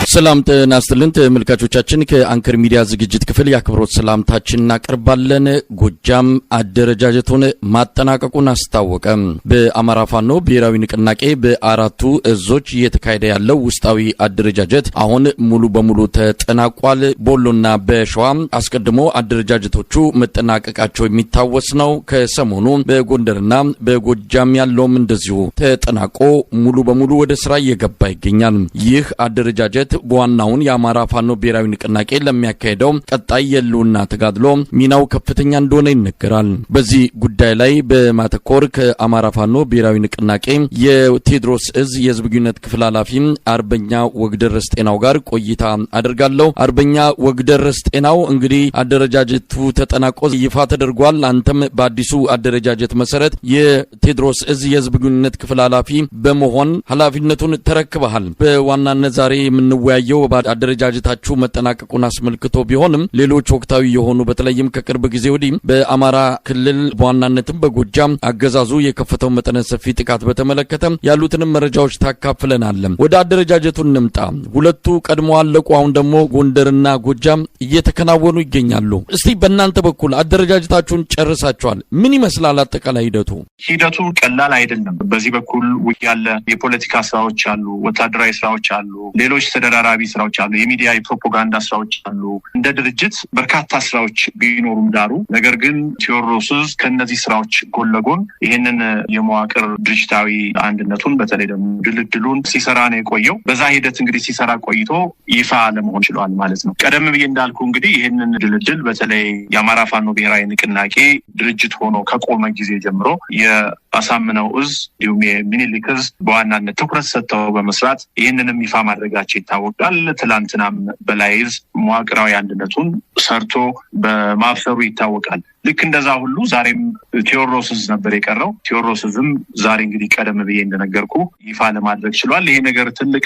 ሰላም ጤና ይስጥልን ተመልካቾቻችን ከአንከር ሚዲያ ዝግጅት ክፍል ያክብሮት ሰላምታችንን እናቀርባለን። ጎጃም አደረጃጀቱን ማጠናቀቁን አስታወቀ። በአማራ ፋኖ ብሔራዊ ንቅናቄ በአራቱ እዞች እየተካሄደ ያለው ውስጣዊ አደረጃጀት አሁን ሙሉ በሙሉ ተጠናቋል። በወሎና በሸዋ አስቀድሞ አደረጃጀቶቹ መጠናቀቃቸው የሚታወስ ነው። ከሰሞኑ በጎንደርና በጎጃም ያለውም እንደዚሁ ተጠናቆ ሙሉ በሙሉ ወደ ስራ እየገባ ይገኛል። ይህ አደረጃጀት በዋናውን የአማራ ፋኖ ብሔራዊ ንቅናቄ ለሚያካሄደው ቀጣይ የሉና ተጋድሎ ሚናው ከፍተኛ እንደሆነ ይነገራል። በዚህ ጉዳይ ላይ በማተኮር ከአማራ ፋኖ ብሔራዊ ንቅናቄ የቴዎድሮስ እዝ የህዝብ ግንኙነት ክፍል ኃላፊ አርበኛ ወግደረስ ጤናው ጋር ቆይታ አደርጋለሁ። አርበኛ ወግደረስ ጤናው እንግዲህ አደረጃጀቱ ተጠናቆ ይፋ ተደርጓል። አንተም በአዲሱ አደረጃጀት መሰረት የቴዎድሮስ እዝ የህዝብ ግንኙነት ክፍል ኃላፊ በመሆን ኃላፊነቱን ተረክበሃል። በዋናነት ዛሬ የምንወያየው አደረጃጀታችሁ መጠናቀቁን አስመልክቶ ቢሆንም ሌሎች ወቅታዊ የሆኑ በተለይም ከቅርብ ጊዜ ወዲህ በአማራ ክልል በዋናነትም በጎጃም አገዛዙ የከፈተው መጠነ ሰፊ ጥቃት በተመለከተ ያሉትንም መረጃዎች ታካፍለናል። ወደ አደረጃጀቱ እንምጣ። ሁለቱ ቀድሞ አለቁ፣ አሁን ደግሞ ጎንደርና ጎጃም እየተከናወኑ ይገኛሉ። እስቲ በእናንተ በኩል አደረጃጀታችሁን ጨርሳችኋል። ምን ይመስላል አጠቃላይ ሂደቱ? ሂደቱ ቀላል አይደለም። በዚህ በኩል ውጊያ አለ፣ የፖለቲካ ስራዎች አሉ፣ ወታደራዊ ስራዎች አሉ፣ ሌሎች ተደራራቢ ስራዎች አሉ፣ የሚዲያ የፕሮፓጋንዳ ስራዎች አሉ። እንደ ድርጅት በርካታ ስራዎች ቢኖሩም ዳሩ ነገር ግን ቴዎድሮስ ከነዚህ ስራዎች ጎን ለጎን ይህንን የመዋቅር ድርጅታዊ አንድነቱን በተለይ ደግሞ ድልድሉን ሲሰራ ነው የቆየው። በዛ ሂደት እንግዲህ ሲሰራ ቆይቶ ይፋ ለመሆን ችሏል ማለት ነው። ቀደም ብዬ እንዳልኩ እንግዲህ ይህንን ድልድል በተለይ የአማራ ፋኖ ብሔራዊ ንቅናቄ ድርጅት ሆኖ ከቆመ ጊዜ ጀምሮ የአሳምነው እዝ እንዲሁም የሚኒሊክ እዝ በዋናነት ትኩረት ሰጥተው በመስራት ይህንንም ይፋ ማድረጋቸው ይታወቃል። ትላንትናም በላይ እዝ መዋቅራዊ አንድነቱን ሰርቶ በማፍሰሩ ይታወቃል። ልክ እንደዛ ሁሉ ዛሬም ቴዎድሮስ እዝ ነበር የቀረው። ቴዎድሮስ እዝም ዛሬ እንግዲህ ቀደም ብዬ እንደነገርኩ ይፋ ለማድረግ ችሏል። ይሄ ነገር ትልቅ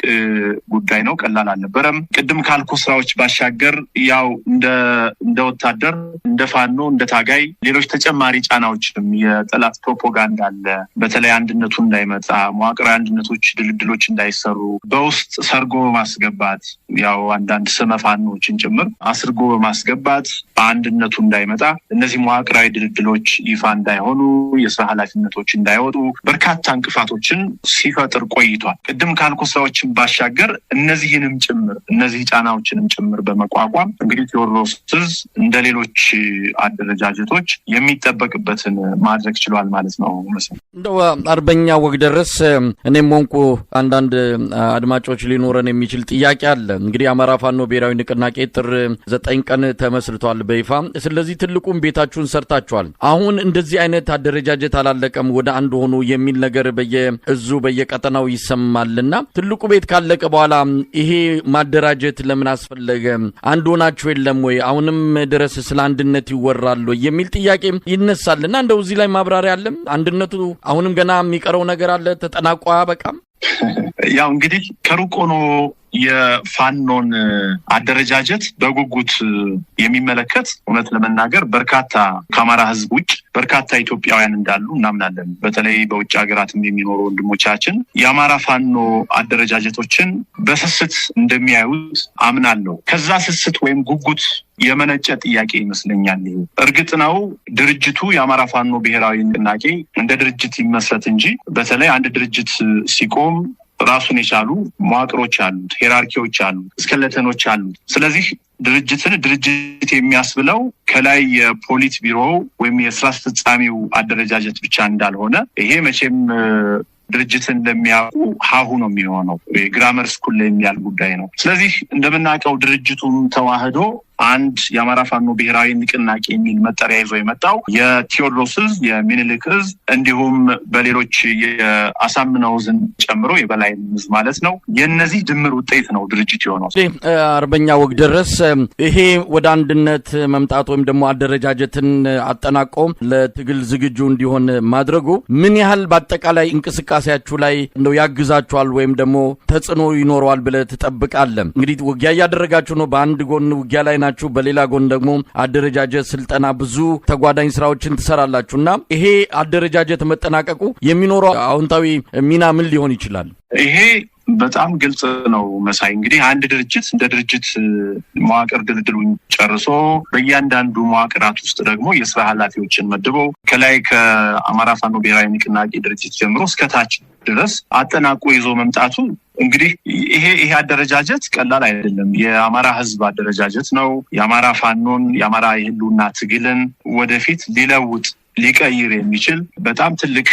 ጉዳይ ነው፣ ቀላል አልነበረም። ቅድም ካልኩ ስራዎች ባሻገር ያው እንደ ወታደር፣ እንደ ፋኖ፣ እንደ ታጋይ ሌሎች ተጨማሪ ጫናዎችም የጠላት ፕሮፓጋንዳ አለ። በተለይ አንድነቱ እንዳይመጣ መዋቅራዊ አንድነቶች ድልድሎች እንዳይሰሩ በውስጥ ሰርጎ በማስገባት ያው አንዳንድ ስመ ፋኖችን ጭምር አስርጎ በማስገባት አንድነቱ እንዳይመጣ እነዚህ መዋቅራዊ ድልድሎች ይፋ እንዳይሆኑ የስራ ኃላፊነቶች እንዳይወጡ በርካታ እንቅፋቶችን ሲፈጥር ቆይቷል። ቅድም ካልኩ ስራዎችን ባሻገር እነዚህንም ጭምር እነዚህ ጫናዎችንም ጭምር በመቋቋም እንግዲህ ቴዎድሮስ እንደ ሌሎች አደረጃጀቶች የሚጠበቅበትን ማድረግ ችሏል ማለት ነው። እንደው አርበኛ ወግደረስ እኔም ሆንኩ አንዳንድ አድማጮች ሊኖረን የሚችል ጥያቄ አለ። እንግዲህ አማራ ፋኖ ብሔራዊ ንቅናቄ ጥር 9 ቀን ተመስርቷል በይፋ። ስለዚህ ትልቁም ቤታችሁን ሰርታችኋል። አሁን እንደዚህ አይነት አደረጃጀት አላለቀም ወደ አንድ ሆኑ የሚል ነገር በየእዙ በየቀጠናው ይሰማልና ትልቁ ቤት ካለቀ በኋላ ይሄ ማደራጀት ለምን አስፈለገ? አንድ ሆናችሁ የለም ወይ? አሁንም ድረስ ስለ አንድነት ይወራል የሚል ጥያቄ ይነሳልና እንደው እዚህ ላይ ማብራሪያ አለ? አንድነቱ አሁንም ገና የሚቀረው ነገር አለ? ተጠናቋ በቃም? ያው እንግዲህ ከሩቅ ሆኖ የፋኖን አደረጃጀት በጉጉት የሚመለከት እውነት ለመናገር በርካታ ከአማራ ሕዝብ ውጭ በርካታ ኢትዮጵያውያን እንዳሉ እናምናለን። በተለይ በውጭ ሀገራትም የሚኖሩ ወንድሞቻችን የአማራ ፋኖ አደረጃጀቶችን በስስት እንደሚያዩት አምናለሁ። ከዛ ስስት ወይም ጉጉት የመነጨ ጥያቄ ይመስለኛል። እርግጥ ነው ድርጅቱ የአማራ ፋኖ ብሔራዊ ንቅናቄ እንደ ድርጅት ይመስረት እንጂ በተለይ አንድ ድርጅት ሲቆም ራሱን የቻሉ መዋቅሮች አሉት፣ ሄራርኪዎች አሉት፣ እስከለተኖች አሉት። ስለዚህ ድርጅትን ድርጅት የሚያስብለው ከላይ የፖሊት ቢሮ ወይም የስራ አስፈጻሚው አደረጃጀት ብቻ እንዳልሆነ ይሄ መቼም ድርጅትን እንደሚያውቁ ሀሁ ነው የሚሆነው። የግራመር ስኩል ላይ የሚያል ጉዳይ ነው። ስለዚህ እንደምናውቀው ድርጅቱም ተዋህዶ አንድ የአማራ ፋኖ ብሔራዊ ንቅናቄ የሚል መጠሪያ ይዞ የመጣው የቴዎድሮስ እዝ፣ የሚኒሊክ እዝ እንዲሁም በሌሎች የአሳምነው እዝን ጨምሮ የበላይ እዝ ማለት ነው። የነዚህ ድምር ውጤት ነው ድርጅት የሆነው። አርበኛ ወግደረስ ይሄ ወደ አንድነት መምጣት ወይም ደግሞ አደረጃጀትን አጠናቆ ለትግል ዝግጁ እንዲሆን ማድረጉ ምን ያህል በአጠቃላይ እንቅስቃሴያችሁ ላይ እንደው ያግዛችኋል ወይም ደግሞ ተጽዕኖ ይኖረዋል ብለህ ትጠብቃለህ? እንግዲህ ውጊያ እያደረጋችሁ ነው። በአንድ ጎን ውጊያ ላይ ናችሁ፣ በሌላ ጎን ደግሞ አደረጃጀት፣ ስልጠና፣ ብዙ ተጓዳኝ ስራዎችን ትሰራላችሁና ይሄ አደረጃጀት መጠናቀቁ የሚኖረው አዎንታዊ ሚና ምን ሊሆን ይችላል? ይሄ በጣም ግልጽ ነው መሳይ። እንግዲህ አንድ ድርጅት እንደ ድርጅት መዋቅር ድልድሉን ጨርሶ በእያንዳንዱ መዋቅራት ውስጥ ደግሞ የስራ ኃላፊዎችን መድበው ከላይ ከአማራ ፋኖ ብሔራዊ ንቅናቄ ድርጅት ጀምሮ እስከ ታች ድረስ አጠናቆ ይዞ መምጣቱ እንግዲህ ይሄ አደረጃጀት ቀላል አይደለም። የአማራ ህዝብ አደረጃጀት ነው። የአማራ ፋኖን የአማራ የህልውና ትግልን ወደፊት ሊለውጥ ሊቀይር የሚችል በጣም ትልቅ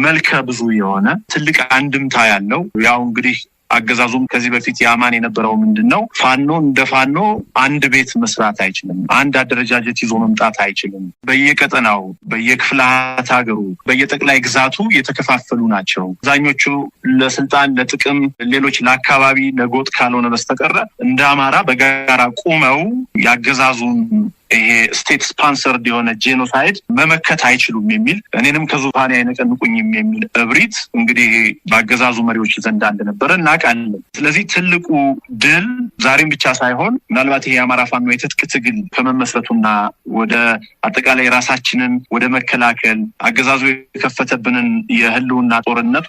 መልከ ብዙ የሆነ ትልቅ አንድምታ ያለው ያው እንግዲህ አገዛዙም ከዚህ በፊት ያማን የነበረው ምንድነው ፋኖ እንደ ፋኖ አንድ ቤት መስራት አይችልም። አንድ አደረጃጀት ይዞ መምጣት አይችልም። በየቀጠናው በየክፍላት ሀገሩ በየጠቅላይ ግዛቱ የተከፋፈሉ ናቸው። አብዛኞቹ ለስልጣን ለጥቅም ሌሎች ለአካባቢ ለጎጥ ካልሆነ በስተቀር እንደ አማራ በጋራ ቆመው ያገዛዙን ይሄ ስቴት ስፖንሰርድ የሆነ ጄኖሳይድ መመከት አይችሉም የሚል እኔንም ከዙፋኔ አይነቀንቁኝም የሚል እብሪት እንግዲህ በአገዛዙ መሪዎች ዘንድ እንደነበረ እናውቃለን። ስለዚህ ትልቁ ድል ዛሬም ብቻ ሳይሆን ምናልባት ይሄ የአማራ ፋኖ የትጥቅ ትግል ከመመስረቱና ወደ አጠቃላይ ራሳችንን ወደ መከላከል አገዛዙ የከፈተብንን የህልውና ጦርነት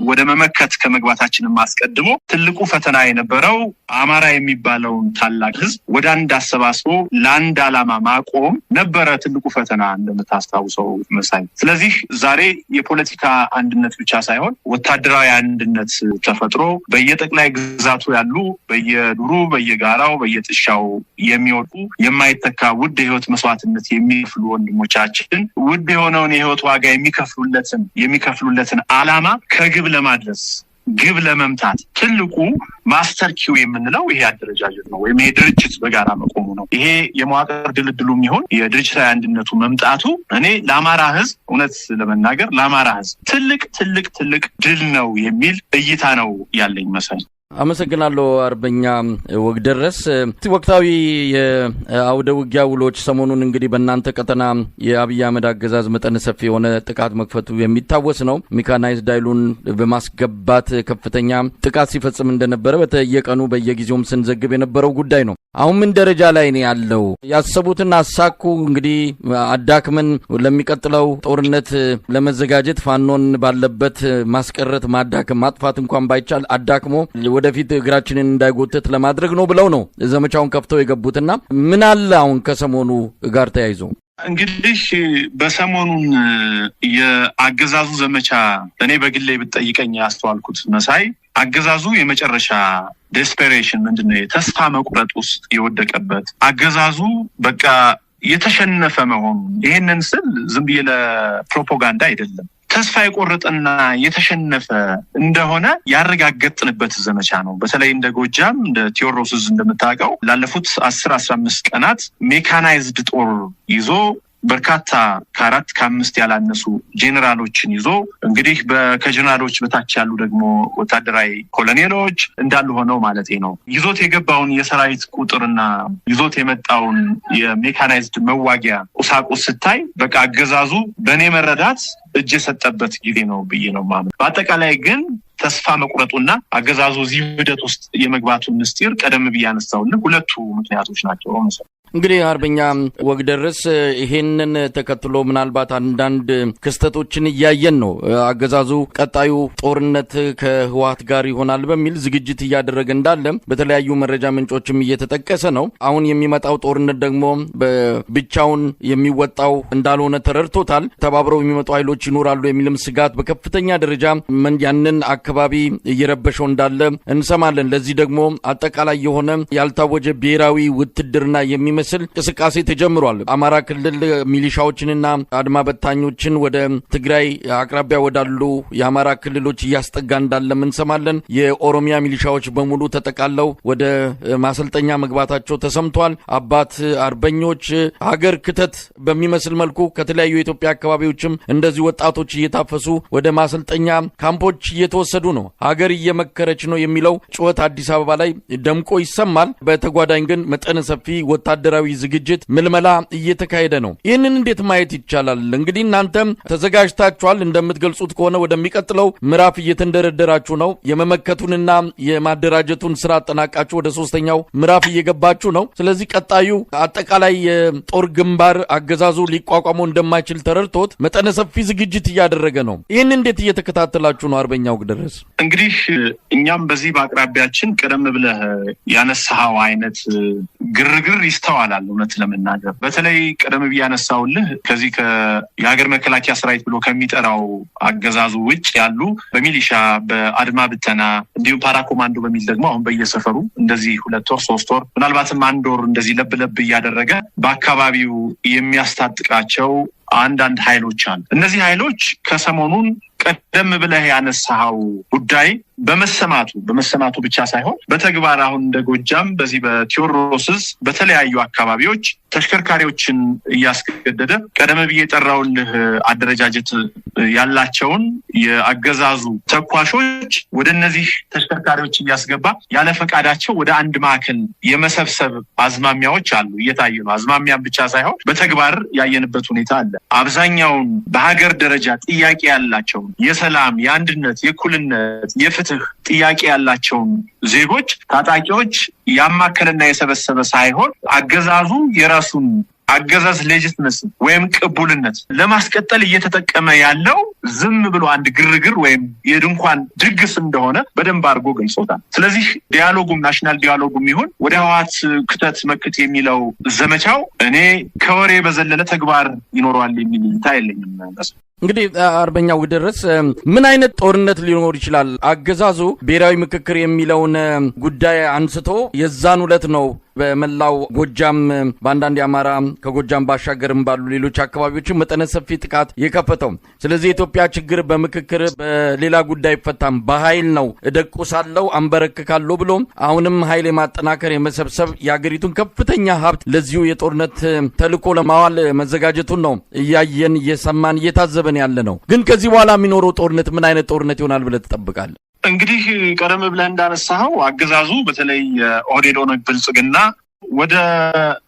ወደ መመከት ከመግባታችንን ማስቀድሞ ትልቁ ፈተና የነበረው አማራ የሚባለውን ታላቅ ህዝብ ወደ አንድ አሰባስቦ ለአንድ ዓላማ ማቆም ነበረ ትልቁ ፈተና እንደምታስታውሰው መሳይ። ስለዚህ ዛሬ የፖለቲካ አንድነት ብቻ ሳይሆን ወታደራዊ አንድነት ተፈጥሮ በየጠቅላይ ግዛቱ ያሉ በየዱሩ በየጋራው በየጥሻው የሚወጡ የማይተካ ውድ የህይወት መስዋዕትነት የሚከፍሉ ወንድሞቻችን ውድ የሆነውን የህይወት ዋጋ የሚከፍሉለትን ዓላማ ከግብ ለማድረስ ግብ ለመምታት ትልቁ ማስተር ኪው የምንለው ይሄ አደረጃጀት ነው ወይም ይሄ ድርጅት በጋራ መቆሙ ነው። ይሄ የመዋቅር ድልድሉም ይሁን የድርጅታዊ አንድነቱ መምጣቱ እኔ ለአማራ ህዝብ እውነት ለመናገር ለአማራ ህዝብ ትልቅ ድል ነው የሚል እይታ ነው ያለኝ መሳይ። አመሰግናለሁ አርበኛ ወግደረስ። ወቅታዊ የአውደ ውጊያ ውሎች ሰሞኑን እንግዲህ በእናንተ ቀጠና የአብይ አህመድ አገዛዝ መጠነ ሰፊ የሆነ ጥቃት መክፈቱ የሚታወስ ነው። ሜካናይዝድ ኃይሉን በማስገባት ከፍተኛ ጥቃት ሲፈጽም እንደነበረ በየቀኑ በየጊዜውም ስንዘግብ የነበረው ጉዳይ ነው። አሁን ምን ደረጃ ላይ ነው ያለው? ያሰቡትን አሳኩ? እንግዲህ አዳክመን ለሚቀጥለው ጦርነት ለመዘጋጀት ፋኖን ባለበት ማስቀረት ማዳከም ማጥፋት እንኳን ባይቻል አዳክሞ ወደፊት እግራችንን እንዳይጎተት ለማድረግ ነው ብለው ነው ዘመቻውን ከፍተው የገቡትና ምን አለ አሁን ከሰሞኑ ጋር ተያይዞ? እንግዲህ በሰሞኑን የአገዛዙ ዘመቻ እኔ በግሌ ብትጠይቀኝ ያስተዋልኩት መሳይ አገዛዙ የመጨረሻ ዴስፔሬሽን ምንድነው ተስፋ መቁረጥ ውስጥ የወደቀበት አገዛዙ በቃ የተሸነፈ መሆኑን ይሄንን ስል ዝም ብዬ ለፕሮፓጋንዳ አይደለም ተስፋ የቆረጠና የተሸነፈ እንደሆነ ያረጋገጥንበት ዘመቻ ነው። በተለይ እንደ ጎጃም እንደ ቴዎድሮስ እንደምታውቀው ላለፉት 10-15 ቀናት ሜካናይዝድ ጦር ይዞ በርካታ ከ4-5 ያላነሱ ጄኔራሎችን ይዞ እንግዲህ ከጄኔራሎች በታች ያሉ ደግሞ ወታደራዊ ኮሎኔሎች እንዳሉ ሆነው ማለት ነው ይዞት የገባውን የሰራዊት ቁጥርና ይዞት የመጣውን የሜካናይዝድ መዋጊያ ቁሳቁስ ስታይ በቃ አገዛዙ በኔ መረዳት እጅ የሰጠበት ጊዜ ነው ብዬ ነው ማለት። በአጠቃላይ ግን ተስፋ መቁረጡና አገዛዙ እዚህ ሂደት ውስጥ የመግባቱን ምስጢር ቀደም ብዬ ያነሳውልህ ሁለቱ ምክንያቶች ናቸው ማለት። እንግዲህ አርበኛ ወግደረስ ይሄንን ተከትሎ ምናልባት አንዳንድ ክስተቶችን እያየን ነው። አገዛዙ ቀጣዩ ጦርነት ከህወሓት ጋር ይሆናል በሚል ዝግጅት እያደረገ እንዳለ በተለያዩ መረጃ ምንጮችም እየተጠቀሰ ነው። አሁን የሚመጣው ጦርነት ደግሞ ብቻውን የሚወጣው እንዳልሆነ ተረድቶታል። ተባብረው የሚመጡ ኃይሎች ይኖራሉ የሚልም ስጋት በከፍተኛ ደረጃ ያንን አካባቢ እየረበሸው እንዳለ እንሰማለን። ለዚህ ደግሞ አጠቃላይ የሆነ ያልታወጀ ብሔራዊ ውትድርና የሚመስል እንቅስቃሴ ተጀምሯል። አማራ ክልል ሚሊሻዎችንና አድማ በታኞችን ወደ ትግራይ አቅራቢያ ወዳሉ የአማራ ክልሎች እያስጠጋ እንዳለም እንሰማለን። የኦሮሚያ ሚሊሻዎች በሙሉ ተጠቃለው ወደ ማሰልጠኛ መግባታቸው ተሰምቷል። አባት አርበኞች ሀገር ክተት በሚመስል መልኩ ከተለያዩ የኢትዮጵያ አካባቢዎችም እንደዚህ ወጣቶች እየታፈሱ ወደ ማሰልጠኛ ካምፖች እየተወሰዱ ነው። ሀገር እየመከረች ነው የሚለው ጩኸት አዲስ አበባ ላይ ደምቆ ይሰማል። በተጓዳኝ ግን መጠነ ሰፊ ወታደራዊ ወታደራዊ ዝግጅት ምልመላ እየተካሄደ ነው። ይህንን እንዴት ማየት ይቻላል? እንግዲህ እናንተም ተዘጋጅታችኋል እንደምትገልጹት ከሆነ ወደሚቀጥለው ምዕራፍ እየተንደረደራችሁ ነው። የመመከቱንና የማደራጀቱን ስራ አጠናቃችሁ ወደ ሶስተኛው ምዕራፍ እየገባችሁ ነው። ስለዚህ ቀጣዩ አጠቃላይ የጦር ግንባር አገዛዙ ሊቋቋመው እንደማይችል ተረድቶት መጠነ ሰፊ ዝግጅት እያደረገ ነው። ይህን እንዴት እየተከታተላችሁ ነው? አርበኛው ግደረስ እንግዲህ እኛም በዚህ በአቅራቢያችን ቀደም ብለህ ያነሳው አይነት ግርግር ይስተዋላል። እውነት ለመናገር በተለይ ቀደም ብዬ ያነሳውልህ ከዚህ የሀገር መከላከያ ሰራዊት ብሎ ከሚጠራው አገዛዙ ውጭ ያሉ በሚሊሻ በአድማ ብተና እንዲሁም ፓራ ኮማንዶ በሚል ደግሞ አሁን በየሰፈሩ እንደዚህ 2 ወር 3 ወር ምናልባትም 1 ወር እንደዚህ ለብ እያደረገ በአካባቢው የሚያስታጥቃቸው አንዳንድ ኃይሎች አሉ። እነዚህ ኃይሎች ከሰሞኑን ቀደም ብለህ ያነሳው ጉዳይ በመሰማቱ ብቻ ሳይሆን በተግባር አሁን እንደ ጎጃም በዚህ በቴዎድሮስ በተለያዩ አካባቢዎች ተሽከርካሪዎችን እያስገደደ ቀደም ብዬ የጠራውልህ አደረጃጀት ያላቸውን የአገዛዙ ተኳሾች ወደ እነዚህ ተሽከርካሪዎች እያስገባ ያለ ፈቃዳቸው ወደ አንድ ማዕከል የመሰብሰብ አዝማሚያዎች አሉ። እየታዩ ነው። አዝማሚያም ብቻ ሳይሆን በተግባር ያየንበት ሁኔታ አለ። አብዛኛውን በሀገር ደረጃ ጥያቄ ያላቸው የሰላም፣ የአንድነት፣ የእኩልነት፣ የፍትህ ጥያቄ ያላቸውን ዜጎች ታጣቂዎች ያማከለና የሰበሰበ ሳይሆን አገዛዙ የራሱን አገዛዝ ሌጂትመሲ ወይም ቅቡልነት ለማስቀጠል እየተጠቀመ ያለው ዝም ብሎ አንድ ግርግር ወይም የድንኳን ድግስ እንደሆነ በደንብ አድርጎ ገልጾታል። ስለዚህ ዲያሎጉም ናሽናል ዲያሎጉም ይሁን ወደ ህወሓት ክተት መክት የሚለው ዘመቻው እኔ ከወሬ በዘለለ ተግባር ይኖረዋል የሚል እይታ የለኝም። እንግዲህ አርበኛው ግደረስ ምን አይነት ጦርነት ሊኖር ይችላል? አገዛዙ ብሔራዊ ምክክር የሚለውን ጉዳይ አንስቶ የዛን ዕለት ነው በመላው ጎጃም በአንዳንድ የአማራ ከጎጃም ባሻገርም ባሉ ሌሎች አካባቢዎች መጠነ ሰፊ ጥቃት የከፈተው። ስለዚህ የኢትዮጵያ ችግር በምክክር በሌላ ጉዳይ አይፈታም፣ በኃይል ነው እደቁሳለሁ አንበረክካለሁ ብሎ አሁንም ኃይል የማጠናከር የመሰብሰብ የአገሪቱን ከፍተኛ ሀብት ለዚሁ የጦርነት ተልዕኮ ለማዋል መዘጋጀቱን ነው እያየን እየሰማን እየታዘበን ያለ ነው። ግን ከዚህ በኋላ የሚኖረው ጦርነት ምን አይነት ጦርነት ይሆናል ብለህ ትጠብቃለህ? እንግዲህ ቀደም ብለህ እንዳነሳኸው አገዛዙ በተለይ ኦህዴድ ኦነግ ብልጽግና ወደ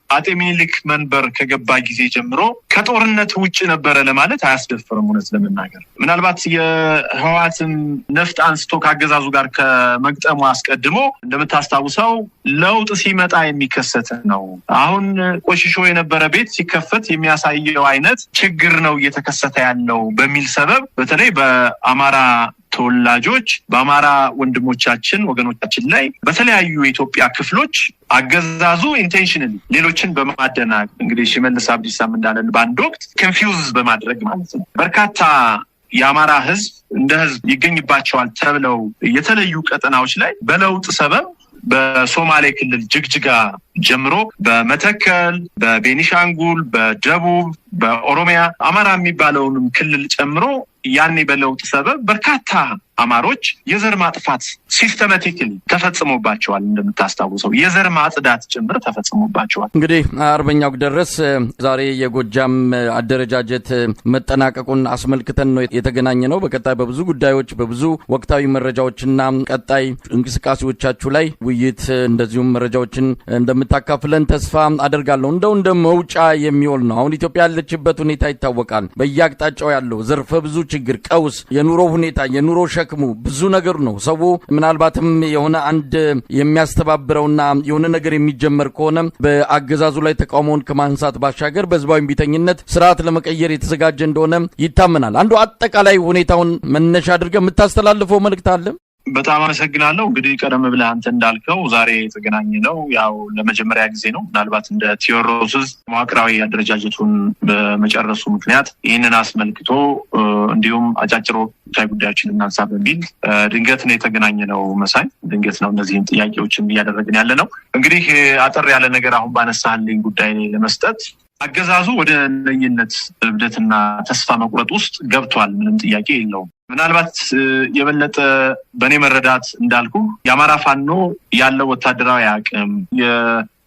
አጤ ሚኒሊክ መንበር ከገባ ጊዜ ጀምሮ ከጦርነት ውጭ ነበረ ለማለት አያስደፍርም። እውነት ለመናገር ምናልባት የህወሓትን ነፍጥ አንስቶ ከአገዛዙ ጋር ከመግጠሙ አስቀድሞ እንደምታስታውሰው ለውጥ ሲመጣ የሚከሰት ነው። አሁን ቆሽሾ የነበረ ቤት ሲከፈት የሚያሳየው አይነት ችግር ነው እየተከሰተ ያለው በሚል ሰበብ በተለይ በአማራ ተወላጆች በአማራ ወንድሞቻችን ወገኖቻችን ላይ በተለያዩ የኢትዮጵያ ክፍሎች አገዛዙ ኢንቴንሽናሊ ሌሎችን በማደናቅ እንግዲህ ሽመልስ አብዲሳም እንዳለን በአንድ ወቅት ኮንፊውዝ በማድረግ ማለት ነው በርካታ የአማራ ህዝብ እንደ ህዝብ ይገኝባቸዋል ተብለው የተለዩ ቀጠናዎች ላይ በለውጥ ሰበብ በሶማሌ ክልል ጅግጅጋ ጀምሮ በመተከል፣ በቤኒሻንጉል፣ በደቡብ፣ በኦሮሚያ አማራ የሚባለውንም ክልል ጨምሮ ያኔ በለውጥ ሰበብ በርካታ አማሮች የዘር ማጥፋት ሲስተማቲካሊ ተፈጽሞባቸዋል። እንደምታስታውሰው የዘር ማጽዳት ጭምር ተፈጽሞባቸዋል። እንግዲህ አርበኛው ግደረስ ዛሬ የጎጃም አደረጃጀት መጠናቀቁን አስመልክተን ነው የተገናኘ ነው። በቀጣይ በብዙ ጉዳዮች በብዙ ወቅታዊ መረጃዎችና ቀጣይ እንቅስቃሴዎቻችሁ ላይ ውይይት እንደዚሁም መረጃዎችን እንደምታካፍለን ተስፋ አደርጋለሁ። እንደ መውጫ የሚሆን ነው። አሁን ኢትዮጵያ ያለችበት ሁኔታ ይታወቃል። በየአቅጣጫው ያለው ዘርፈ ብዙ ችግር፣ ቀውስ፣ የኑሮ ሁኔታ፣ የኑሮ ሸክሙ ብዙ ነገር ነው። ሰው ምናልባትም የሆነ አንድ የሚያስተባብረውና የሆነ ነገር የሚጀመር ከሆነ በአገዛዙ ላይ ተቃውሞውን ከማንሳት ባሻገር በህዝባዊ ቢተኝነት ስርዓት ለመቀየር የተዘጋጀ እንደሆነ ይታመናል። አንዱ አጠቃላይ ሁኔታውን መነሻ አድርገህ የምታስተላልፈው መልእክት አለ? በጣም አመሰግናለሁ። እንግዲህ ቀደም ብለህ አንተ እንዳልከው ዛሬ የተገናኘ ነው ያው ለመጀመሪያ ጊዜ ነው። ምናልባት እንደ ቴዎድሮስ መዋቅራዊ አደረጃጀቱን በመጨረሱ ምክንያት ይህንን አስመልክቶ እንዲሁም አጫጭሮ ጉዳዮችን እናንሳ በሚል ድንገት ነው የተገናኘ ነው። መሳይ ድንገት ነው እነዚህን ጥያቄዎችን እያደረግን ያለ ነው። እንግዲህ አጠር ያለ ነገር አሁን ባነሳህልኝ ጉዳይ ለመስጠት አገዛዙ ወደ ነኝነት እብደትና ተስፋ መቁረጥ ውስጥ ገብቷል። ምንም ጥያቄ የለውም። ምናልባት የበለጠ በእኔ መረዳት እንዳልኩ የአማራ ፋኖ ያለው ወታደራዊ አቅም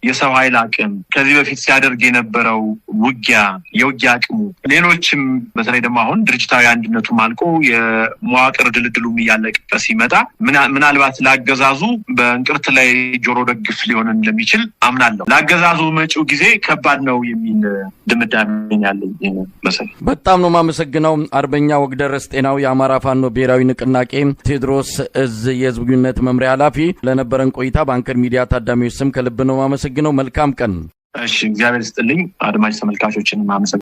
የሰው ኃይል አቅም ከዚህ በፊት ሲያደርግ የነበረው የውጊያ አቅሙ ሌሎችም በተለይ ደግሞ አሁን ድርጅታዊ አንድነቱ ማልቆ የመዋቅር ድልድሉም እያለቀ ሲመጣ ምናልባት ላገዛዙ በእንቅርት ላይ ጆሮ ደግፍ ሊሆን እንደሚችል አምናለሁ። ላገዛዙ መጪው ጊዜ ከባድ ነው የሚል ድምዳሜ ያለኝ መሰለኝ። በጣም ነው ማመሰግነው አርበኛ ወግደረስ ጤናው የአማራ ፋኖ ብሔራዊ ንቅናቄ ቴዎድሮስ እዝ የህዝብ ግንኙነት መምሪያ ኃላፊ ለነበረን ቆይታ በአንከር ሚዲያ ታዳሚዎች ስም ከልብ ነው ማመሰግነው። መልካም ቀን። እሺ፣ እግዚአብሔር ይስጥልኝ። አድማጭ ተመልካቾችን ማመሰግነው።